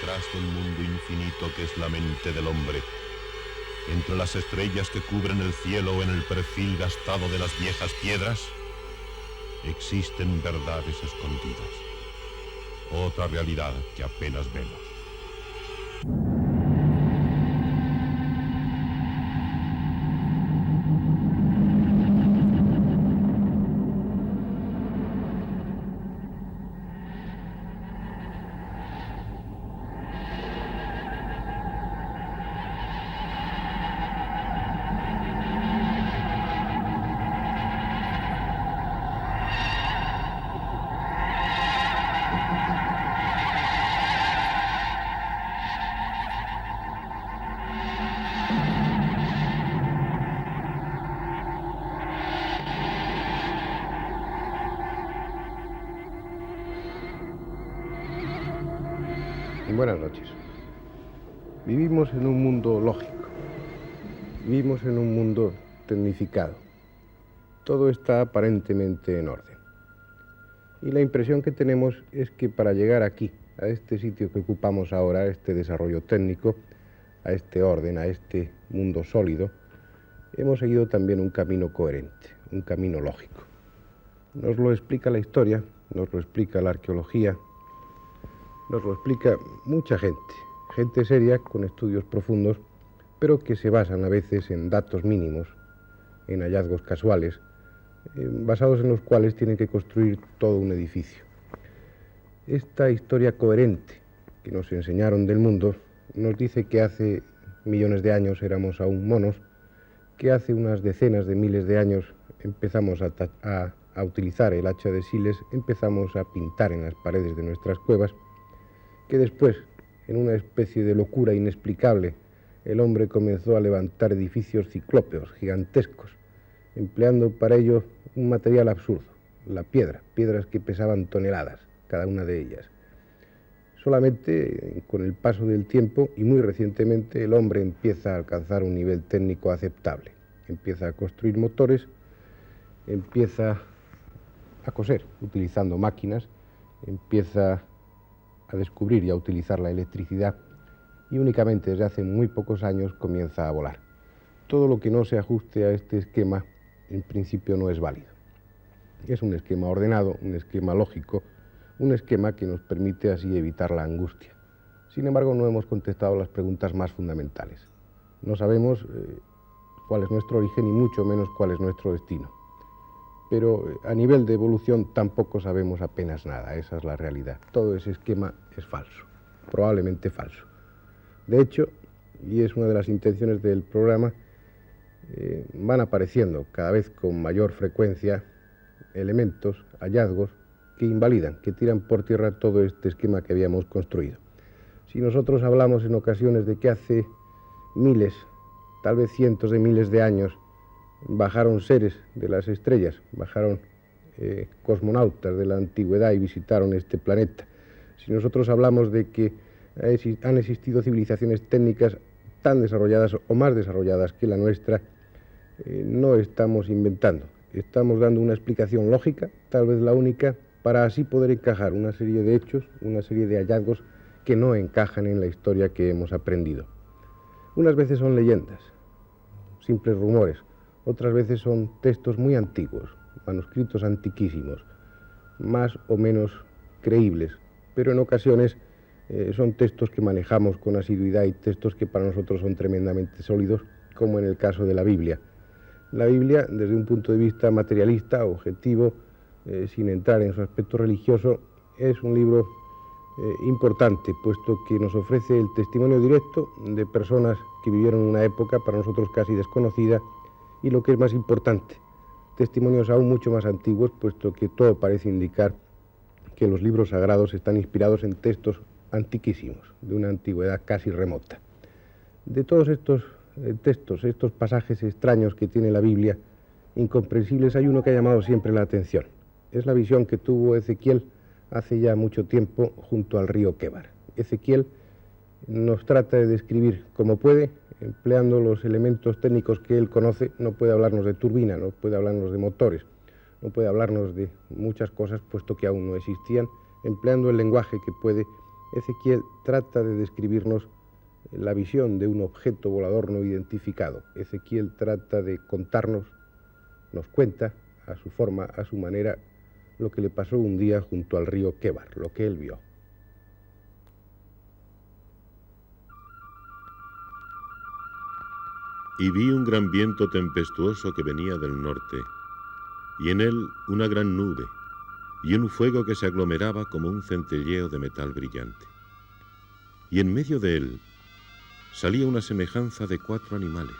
Detrás del mundo infinito que es la mente del hombre, entre las estrellas que cubren el cielo o en el perfil gastado de las viejas piedras, existen verdades escondidas, otra realidad que apenas vemos. Buenas noches. Vivimos en un mundo lógico, vivimos en un mundo tecnificado. Todo está aparentemente en orden. Y la impresión que tenemos es que para llegar aquí, a este sitio que ocupamos ahora, a este desarrollo técnico, a este orden, a este mundo sólido, hemos seguido también un camino coherente, un camino lógico. Nos lo explica la historia, nos lo explica la arqueología, nos lo explica mucha gente seria con estudios profundos, pero que se basan a veces en datos mínimos, en hallazgos casuales, basados en los cuales tienen que construir todo un edificio. Esta historia coherente que nos enseñaron del mundo nos dice que hace millones de años éramos aún monos, que hace unas decenas de miles de años empezamos a utilizar el hacha de Siles, empezamos a pintar en las paredes de nuestras cuevas, que después, en una especie de locura inexplicable, el hombre comenzó a levantar edificios ciclópeos, gigantescos, empleando para ello un material absurdo, la piedra, piedras que pesaban toneladas, cada una de ellas. Solamente con el paso del tiempo y muy recientemente el hombre empieza a alcanzar un nivel técnico aceptable, empieza a construir motores, empieza a coser utilizando máquinas, empieza a descubrir y a utilizar la electricidad y únicamente desde hace muy pocos años comienza a volar. Todo lo que no se ajuste a este esquema en principio no es válido. Es un esquema ordenado, un esquema lógico, un esquema que nos permite así evitar la angustia. Sin embargo, no hemos contestado las preguntas más fundamentales. No sabemos cuál es nuestro origen y mucho menos cuál es nuestro destino. Pero a nivel de evolución tampoco sabemos apenas nada, esa es la realidad. Todo ese esquema es falso, probablemente falso. De hecho, y es una de las intenciones del programa, van apareciendo cada vez con mayor frecuencia elementos, hallazgos, que invalidan, que tiran por tierra todo este esquema que habíamos construido. Si nosotros hablamos en ocasiones de que hace miles, tal vez cientos de miles de años, bajaron seres de las estrellas, bajaron cosmonautas de la antigüedad y visitaron este planeta. Si nosotros hablamos de que han existido civilizaciones técnicas tan desarrolladas o más desarrolladas que la nuestra, no estamos inventando, estamos dando una explicación lógica, tal vez la única, para así poder encajar una serie de hechos, una serie de hallazgos que no encajan en la historia que hemos aprendido. Unas veces son leyendas, simples rumores, otras veces son textos muy antiguos, manuscritos antiquísimos, más o menos creíbles, pero en ocasiones son textos que manejamos con asiduidad y textos que para nosotros son tremendamente sólidos, como en el caso de la Biblia. La Biblia, desde un punto de vista materialista, objetivo, sin entrar en su aspecto religioso, es un libro importante, puesto que nos ofrece el testimonio directo de personas que vivieron una época para nosotros casi desconocida, y lo que es más importante, testimonios aún mucho más antiguos, puesto que todo parece indicar que los libros sagrados están inspirados en textos antiquísimos, de una antigüedad casi remota. De todos estos textos, estos pasajes extraños que tiene la Biblia, incomprensibles, hay uno que ha llamado siempre la atención. Es la visión que tuvo Ezequiel hace ya mucho tiempo junto al río Québar. Ezequiel nos trata de describir como puede, empleando los elementos técnicos que él conoce. No puede hablarnos de turbina, no puede hablarnos de motores, no puede hablarnos de muchas cosas, puesto que aún no existían, empleando el lenguaje que puede, Ezequiel trata de describirnos la visión de un objeto volador no identificado. Ezequiel trata de contarnos, nos cuenta a su forma, a su manera, lo que le pasó un día junto al río Québar, lo que él vio. Y vi un gran viento tempestuoso que venía del norte, y en él una gran nube, y un fuego que se aglomeraba como un centelleo de metal brillante. Y en medio de él salía una semejanza de 4 animales.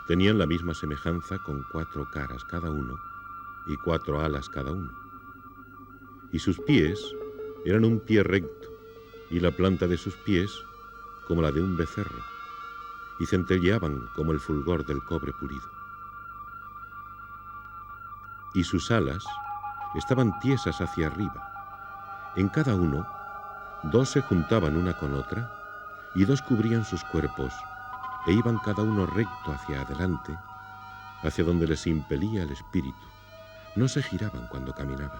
Tenían la misma semejanza con 4 caras cada uno y 4 alas cada uno. Y sus pies eran un pie recto, y la planta de sus pies como la de un becerro, y centelleaban como el fulgor del cobre pulido. Y sus alas estaban tiesas hacia arriba. En cada uno, 2 se juntaban una con otra, y 2 cubrían sus cuerpos, e iban cada uno recto hacia adelante, hacia donde les impelía el espíritu. No se giraban cuando caminaban.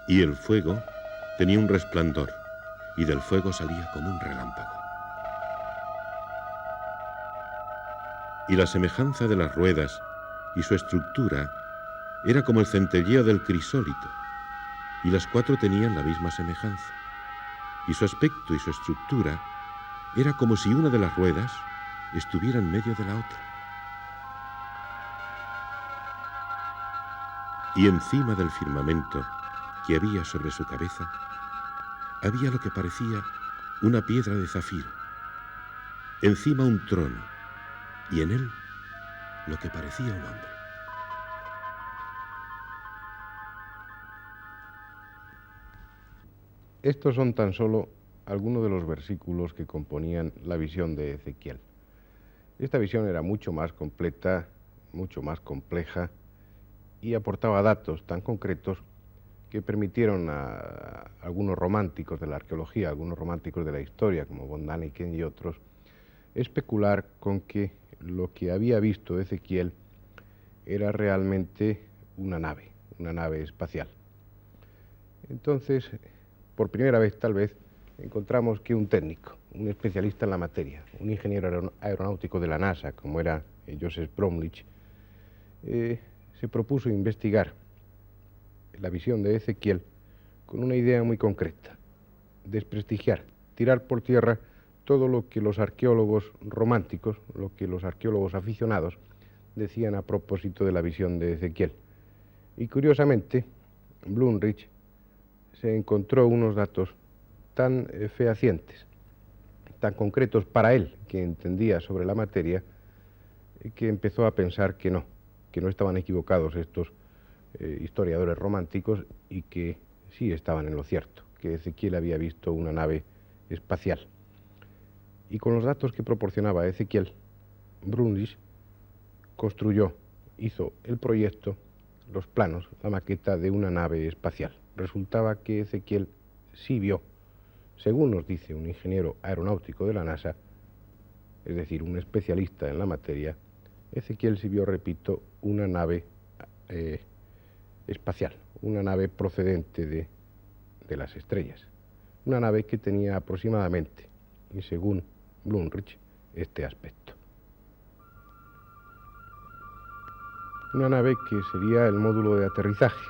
Y el fuego tenía un resplandor, y del fuego salía como un relámpago. Y la semejanza de las ruedas y su estructura era como el centelleo del crisólito, y las 4 tenían la misma semejanza, y su aspecto y su estructura era como si una de las ruedas estuviera en medio de la otra. Y encima del firmamento que había sobre su cabeza, había lo que parecía una piedra de zafiro, encima un trono, y en él lo que parecía un hombre. Estos son tan solo algunos de los versículos que componían la visión de Ezequiel. Esta visión era mucho más completa, mucho más compleja, y aportaba datos tan concretos que permitieron a algunos románticos de la arqueología, algunos románticos de la historia, como von Däniken y otros, especular con que lo que había visto Ezequiel era realmente una nave espacial. Entonces, por primera vez tal vez, encontramos que un técnico, un especialista en la materia, un ingeniero aeronáutico de la NASA, como era Joseph Bromlich, se propuso investigar la visión de Ezequiel con una idea muy concreta: desprestigiar, tirar por tierra todo lo que los arqueólogos románticos, lo que los arqueólogos aficionados decían a propósito de la visión de Ezequiel. Y curiosamente, Blumrich se encontró unos datos tan fehacientes, tan concretos para él, que entendía sobre la materia, que empezó a pensar que no estaban equivocados estos historiadores románticos y que sí estaban en lo cierto, que Ezequiel había visto una nave espacial. Y con los datos que proporcionaba Ezequiel, Brundage hizo el proyecto, los planos, la maqueta de una nave espacial. Resultaba que Ezequiel sí vio, según nos dice un ingeniero aeronáutico de la NASA, es decir, un especialista en la materia, Ezequiel sí vio, repito, una nave espacial, una nave procedente de las estrellas, una nave que tenía aproximadamente, y según Blumrich, este aspecto. Una nave que sería el módulo de aterrizaje.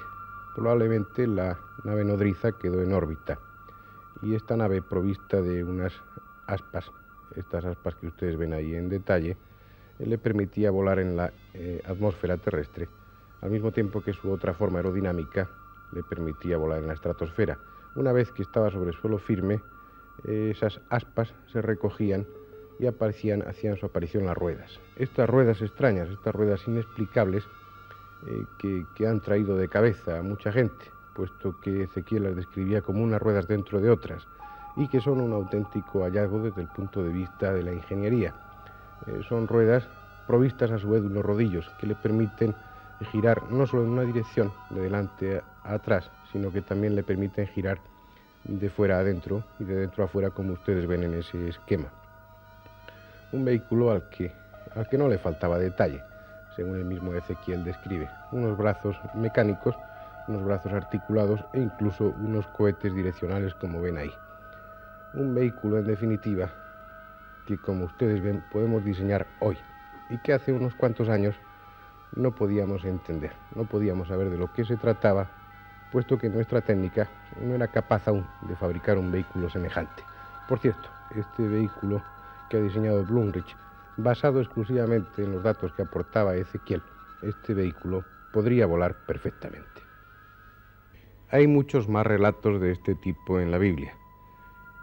Probablemente la nave nodriza quedó en órbita, y esta nave, provista de unas aspas, estas aspas que ustedes ven ahí en detalle, le permitía volar en la atmósfera terrestre, al mismo tiempo que su otra forma aerodinámica le permitía volar en la estratosfera. Una vez que estaba sobre suelo firme, esas aspas se recogían y hacían su aparición las ruedas. Estas ruedas extrañas, estas ruedas inexplicables, que han traído de cabeza a mucha gente, puesto que Ezequiel las describía como unas ruedas dentro de otras, y que son un auténtico hallazgo desde el punto de vista de la ingeniería. Son ruedas provistas a su vez de unos rodillos que le permiten girar no solo en una dirección, de delante a atrás, sino que también le permiten girar de fuera a adentro y de dentro a afuera, como ustedes ven en ese esquema. Un vehículo al que no le faltaba detalle, según el mismo Ezequiel describe. Unos brazos mecánicos unos brazos articulados e incluso unos cohetes direccionales, como ven ahí. Un vehículo, en definitiva, que, como ustedes ven, podemos diseñar hoy y que hace unos cuantos años no podíamos entender, no podíamos saber de lo que se trataba, puesto que nuestra técnica no era capaz aún de fabricar un vehículo semejante. Por cierto, este vehículo que ha diseñado Blumrich, basado exclusivamente en los datos que aportaba Ezequiel, este vehículo podría volar perfectamente. Hay muchos más relatos de este tipo en la Biblia,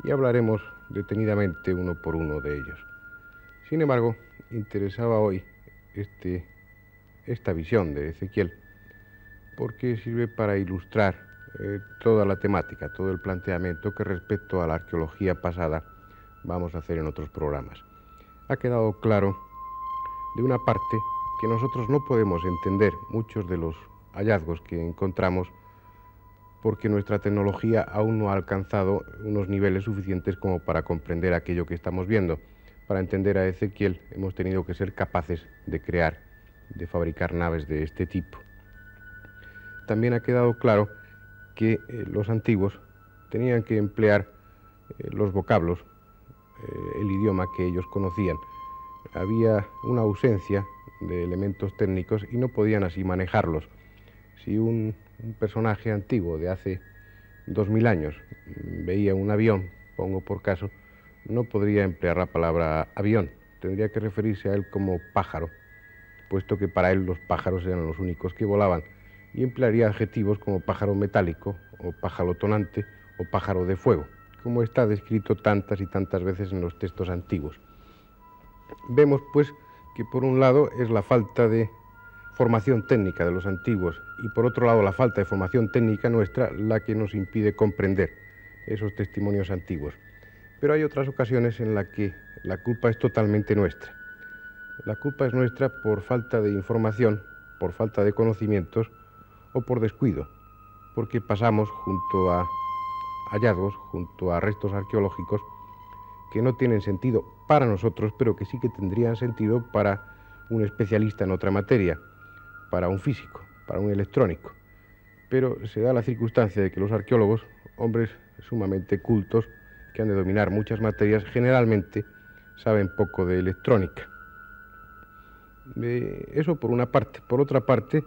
y hablaremos detenidamente uno por uno de ellos. Sin embargo, interesaba hoy esta visión de Ezequiel, porque sirve para ilustrar toda la temática, todo el planteamiento que respecto a la arqueología pasada vamos a hacer en otros programas. Ha quedado claro, de una parte, que nosotros no podemos entender muchos de los hallazgos que encontramos porque nuestra tecnología aún no ha alcanzado unos niveles suficientes como para comprender aquello que estamos viendo. Para entender a Ezequiel hemos tenido que ser capaces de crear, de fabricar naves de este tipo. También ha quedado claro que los antiguos tenían que emplear los vocablos, el idioma que ellos conocían. Había una ausencia de elementos técnicos y no podían así manejarlos. Si un personaje antiguo de hace 2000 años veía un avión, pongo por caso, no podría emplear la palabra avión, tendría que referirse a él como pájaro, puesto que para él los pájaros eran los únicos que volaban, y emplearía adjetivos como pájaro metálico, o pájaro tonante, o pájaro de fuego, como está descrito tantas y tantas veces en los textos antiguos. Vemos, pues, que por un lado es la falta de formación técnica de los antiguos y por otro lado la falta de formación técnica nuestra la que nos impide comprender esos testimonios antiguos. Pero hay otras ocasiones en las que la culpa es totalmente nuestra. La culpa es nuestra por falta de información, por falta de conocimientos o por descuido, porque pasamos junto a hallazgos, junto a restos arqueológicos que no tienen sentido para nosotros, pero que sí que tendrían sentido para un especialista en otra materia, para un físico, para un electrónico. Pero se da la circunstancia de que los arqueólogos, hombres sumamente cultos, que han de dominar muchas materias, generalmente saben poco de electrónica. Eso por una parte. Por otra parte,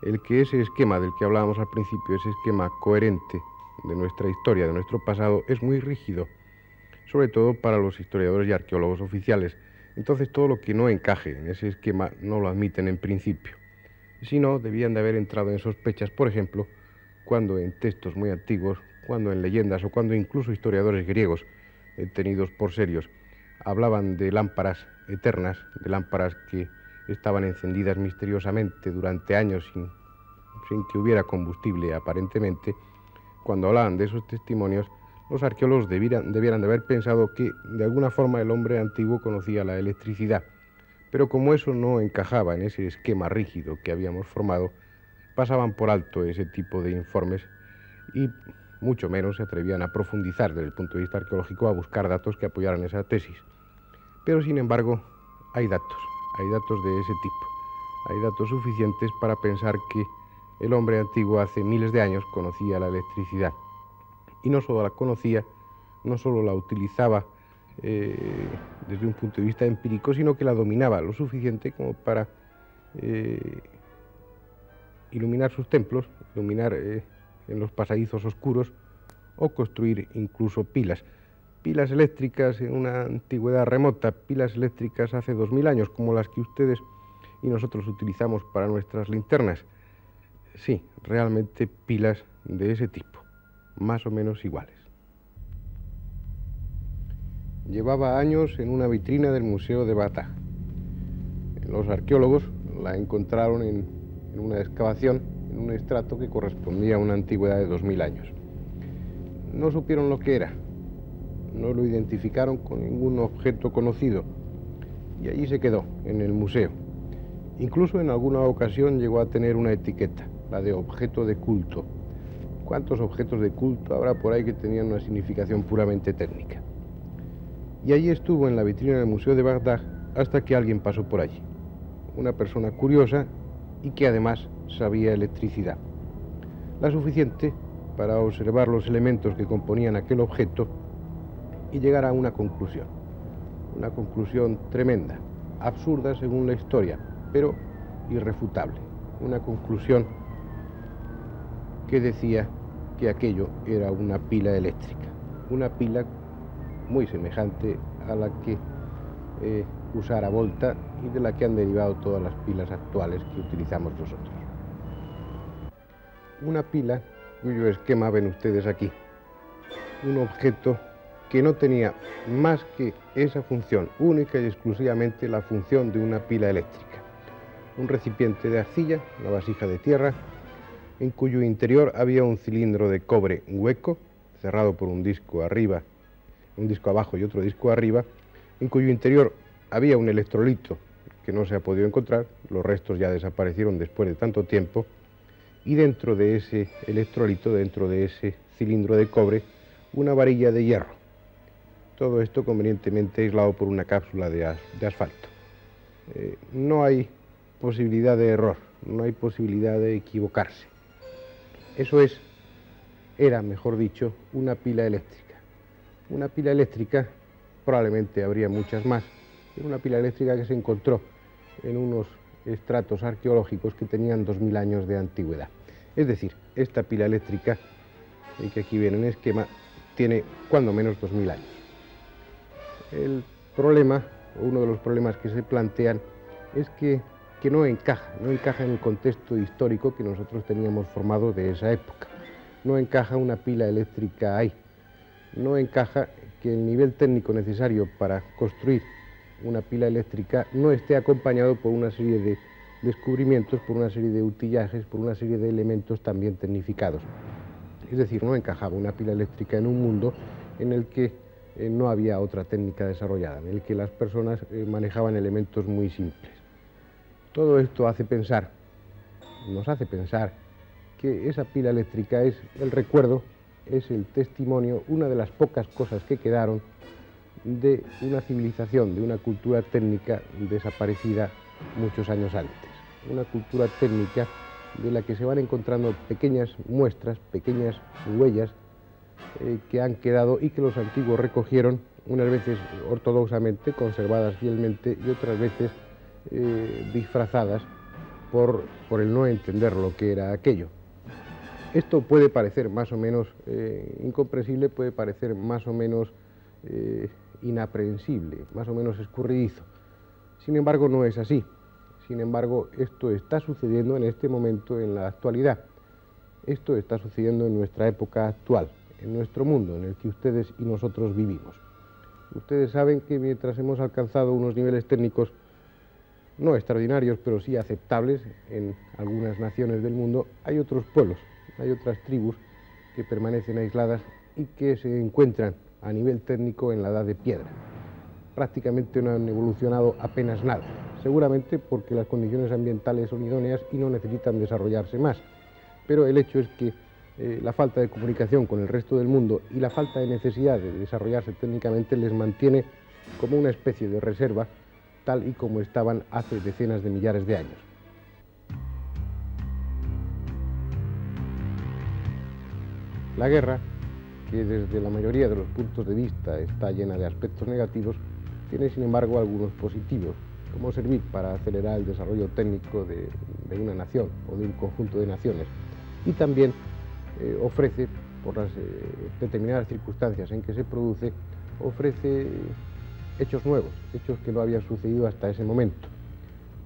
el que ese esquema del que hablábamos al principio, ese esquema coherente de nuestra historia, de nuestro pasado, es muy rígido, sobre todo para los historiadores y arqueólogos oficiales. Entonces todo lo que no encaje en ese esquema no lo admiten en principio. Si no, debían de haber entrado en sospechas, por ejemplo, cuando en textos muy antiguos, cuando en leyendas o cuando incluso historiadores griegos, tenidos por serios, hablaban de lámparas eternas, de lámparas que estaban encendidas misteriosamente durante años sin que hubiera combustible aparentemente. Cuando hablaban de esos testimonios, los arqueólogos debieran de haber pensado que de alguna forma el hombre antiguo conocía la electricidad. Pero como eso no encajaba en ese esquema rígido que habíamos formado, pasaban por alto ese tipo de informes y mucho menos se atrevían a profundizar desde el punto de vista arqueológico, a buscar datos que apoyaran esa tesis. Pero sin embargo, hay datos de ese tipo. Hay datos suficientes para pensar que el hombre antiguo hace miles de años conocía la electricidad. Y no solo la conocía, no solo la utilizaba desde un punto de vista empírico, sino que la dominaba lo suficiente como para iluminar sus templos, iluminar en los pasadizos oscuros o construir incluso pilas eléctricas en una antigüedad remota, pilas eléctricas hace 2000 años, como las que ustedes y nosotros utilizamos para nuestras linternas. Sí, realmente pilas de ese tipo, más o menos iguales. Llevaba años en una vitrina del Museo de Bagdad. Los arqueólogos la encontraron en una excavación, en un estrato que correspondía a una antigüedad de 2000 años. No supieron lo que era, no lo identificaron con ningún objeto conocido y allí se quedó, en el museo. Incluso en alguna ocasión llegó a tener una etiqueta, la de objeto de culto. ¿Cuántos objetos de culto habrá por ahí que tenían una significación puramente técnica? Y allí estuvo en la vitrina del Museo de Bagdad hasta que alguien pasó por allí. Una persona curiosa y que además sabía electricidad. la suficiente para observar los elementos que componían aquel objeto y llegar a una conclusión tremenda, absurda según la historia, pero irrefutable, una conclusión que decía que aquello era una pila eléctrica, una pila muy semejante a la que usara Volta y de la que han derivado todas las pilas actuales que utilizamos nosotros. Una pila cuyo esquema ven ustedes aquí, un objeto que no tenía más que esa función, única y exclusivamente la función de una pila eléctrica. Un recipiente de arcilla, una vasija de tierra, en cuyo interior había un cilindro de cobre hueco, cerrado por un disco arriba, un disco abajo y otro disco arriba, en cuyo interior había un electrolito que no se ha podido encontrar, los restos ya desaparecieron después de tanto tiempo, y dentro de ese electrolito, dentro de ese cilindro de cobre, una varilla de hierro. Todo esto convenientemente aislado por una cápsula de asfalto. No hay posibilidad de error, no hay posibilidad de equivocarse. Eso era, mejor dicho, una pila eléctrica. Una pila eléctrica, probablemente habría muchas más, era una pila eléctrica que se encontró en unos estratos arqueológicos que tenían 2000 años de antigüedad. Es decir, esta pila eléctrica, que aquí viene en esquema, tiene cuando menos 2000 años. El problema, o uno de los problemas que se plantean, es que no encaja en el contexto histórico que nosotros teníamos formado de esa época. No encaja una pila eléctrica ahí. No encaja que el nivel técnico necesario para construir una pila eléctrica no esté acompañado por una serie de descubrimientos, por una serie de utillajes, por una serie de elementos también tecnificados. Es decir, no encajaba una pila eléctrica en un mundo en el que no había otra técnica desarrollada, en el que las personas manejaban elementos muy simples. Todo esto nos hace pensar que esa pila eléctrica es el recuerdo, es el testimonio, una de las pocas cosas que quedaron de una civilización, de una cultura técnica desaparecida muchos años antes. Una cultura técnica de la que se van encontrando pequeñas muestras, pequeñas huellas que han quedado y que los antiguos recogieron, unas veces ortodoxamente, conservadas fielmente, y otras veces disfrazadas por el no entender lo que era aquello. Esto puede parecer más o menos incomprensible, puede parecer más o menos inaprehensible, más o menos escurridizo. Sin embargo, no es así. Sin embargo, esto está sucediendo en este momento, en la actualidad. Esto está sucediendo en nuestra época actual, en nuestro mundo, en el que ustedes y nosotros vivimos. Ustedes saben que mientras hemos alcanzado unos niveles técnicos no extraordinarios, pero sí aceptables en algunas naciones del mundo, hay otros pueblos, hay otras tribus que permanecen aisladas y que se encuentran a nivel técnico en la edad de piedra. Prácticamente no han evolucionado apenas nada, seguramente porque las condiciones ambientales son idóneas y no necesitan desarrollarse más. Pero el hecho es que la falta de comunicación con el resto del mundo y la falta de necesidad de desarrollarse técnicamente les mantiene como una especie de reserva, tal y como estaban hace decenas de millares de años. La guerra, que desde la mayoría de los puntos de vista está llena de aspectos negativos, tiene sin embargo algunos positivos, como servir para acelerar el desarrollo técnico de una nación o de un conjunto de naciones, y también ofrece, por las determinadas circunstancias en que se produce, ofrece hechos nuevos, hechos que no habían sucedido hasta ese momento.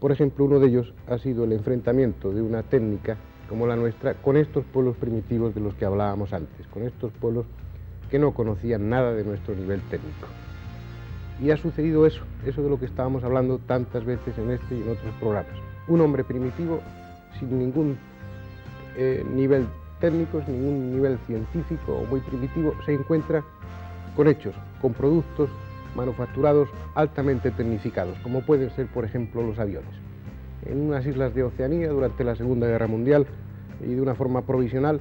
Por ejemplo, uno de ellos ha sido el enfrentamiento de una técnica como la nuestra con estos pueblos primitivos de los que hablábamos antes, con estos pueblos que no conocían nada de nuestro nivel técnico. Y ha sucedido eso de lo que estábamos hablando tantas veces en este y en otros programas. Un hombre primitivo sin ningún nivel técnico, sin ningún nivel científico o muy primitivo, se encuentra con hechos, con productos manufacturados altamente tecnificados, como pueden ser, por ejemplo, los aviones. En unas islas de Oceanía, durante la Segunda Guerra Mundial, y de una forma provisional,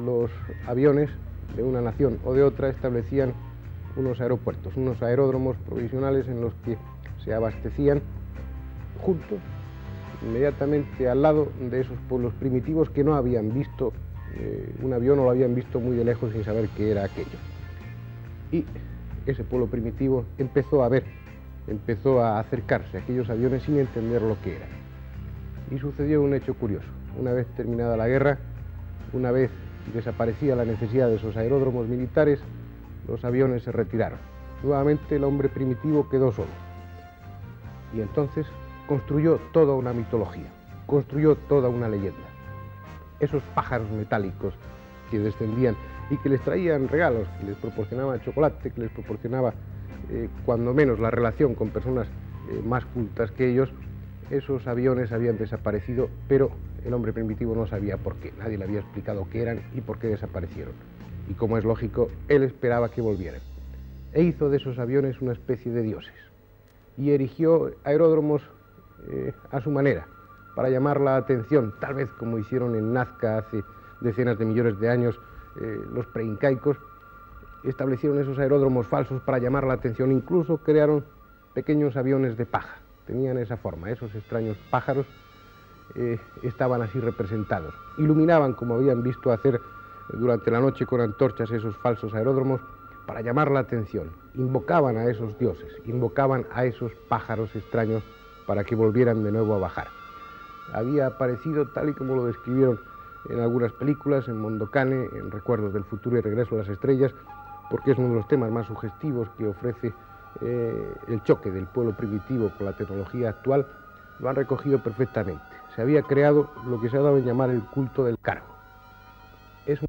los aviones de una nación o de otra establecían unos aeropuertos, unos aeródromos provisionales en los que se abastecían juntos, inmediatamente al lado de esos pueblos primitivos que no habían visto un avión o lo habían visto muy de lejos sin saber qué era aquello. Y ese pueblo primitivo empezó a acercarse a aquellos aviones sin entender lo que eran. Y sucedió un hecho curioso. Una vez terminada la guerra, una vez desaparecía la necesidad de esos aeródromos militares, los aviones se retiraron. Nuevamente el hombre primitivo quedó solo. Y entonces construyó toda una mitología, construyó toda una leyenda. Esos pájaros metálicos que descendían y que les traían regalos, que les proporcionaban chocolate, que les proporcionaba, cuando menos, la relación con personas más cultas que ellos, esos aviones habían desaparecido, pero el hombre primitivo no sabía por qué. Nadie le había explicado qué eran y por qué desaparecieron. Y como es lógico, él esperaba que volvieran. E hizo de esos aviones una especie de dioses. Y erigió aeródromos a su manera, para llamar la atención, tal vez como hicieron en Nazca hace decenas de millones de años los preincaicos. Establecieron esos aeródromos falsos para llamar la atención, incluso crearon pequeños aviones de paja. Tenían esa forma, esos extraños pájaros estaban así representados. Iluminaban, como habían visto hacer durante la noche con antorchas, esos falsos aeródromos para llamar la atención. Invocaban a esos dioses, invocaban a esos pájaros extraños para que volvieran de nuevo a bajar. Había aparecido, tal y como lo describieron en algunas películas, en Mondokane, en Recuerdos del futuro y Regreso a las estrellas, porque es uno de los temas más sugestivos que ofrece el choque del pueblo primitivo con la tecnología actual. Lo han recogido perfectamente. Se había creado lo que se ha dado en llamar el culto del cargo. Es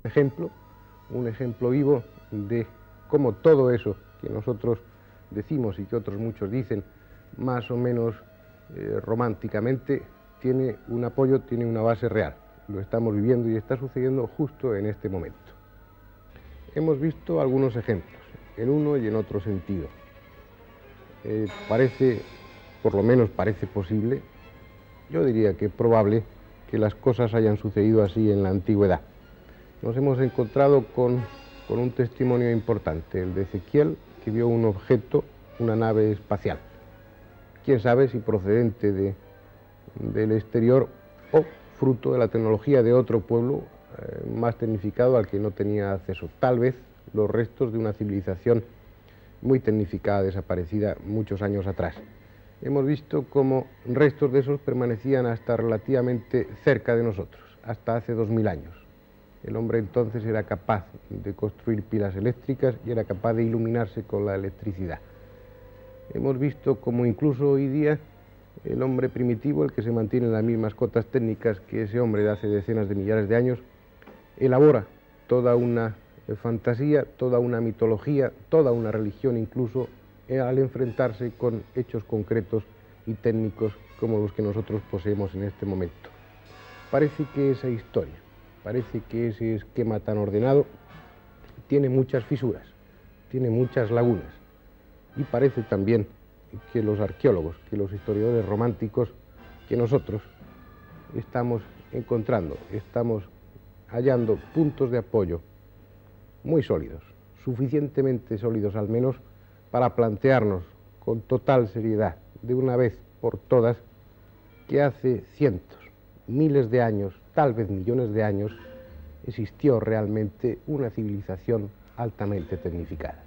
un ejemplo vivo de cómo todo eso que nosotros decimos y que otros muchos dicen, más o menos románticamente, tiene un apoyo, tiene una base real. Lo estamos viviendo y está sucediendo justo en este momento. Hemos visto algunos ejemplos, en uno y en otro sentido. Parece, por lo menos parece posible, yo diría que probable, que las cosas hayan sucedido así en la antigüedad. Nos hemos encontrado con un testimonio importante, el de Ezequiel, que vio un objeto, una nave espacial. Quién sabe si procedente del exterior o fruto de la tecnología de otro pueblo más tecnificado al que no tenía acceso. Tal vez los restos de una civilización muy tecnificada, desaparecida muchos años atrás. Hemos visto cómo restos de esos permanecían hasta relativamente cerca de nosotros, hasta hace 2000 años. El hombre entonces era capaz de construir pilas eléctricas y era capaz de iluminarse con la electricidad. Hemos visto cómo incluso hoy día el hombre primitivo, el que se mantiene en las mismas cotas técnicas que ese hombre de hace decenas de millares de años, elabora toda una fantasía, toda una mitología, toda una religión incluso, al enfrentarse con hechos concretos y técnicos como los que nosotros poseemos en este momento. Parece que esa historia, parece que ese esquema tan ordenado tiene muchas fisuras, tiene muchas lagunas, y parece también que los arqueólogos, que los historiadores románticos, que nosotros estamos encontrando, estamos hallando puntos de apoyo muy sólidos, suficientemente sólidos al menos, para plantearnos con total seriedad, de una vez por todas, que hace cientos, miles de años, tal vez millones de años, existió realmente una civilización altamente tecnificada.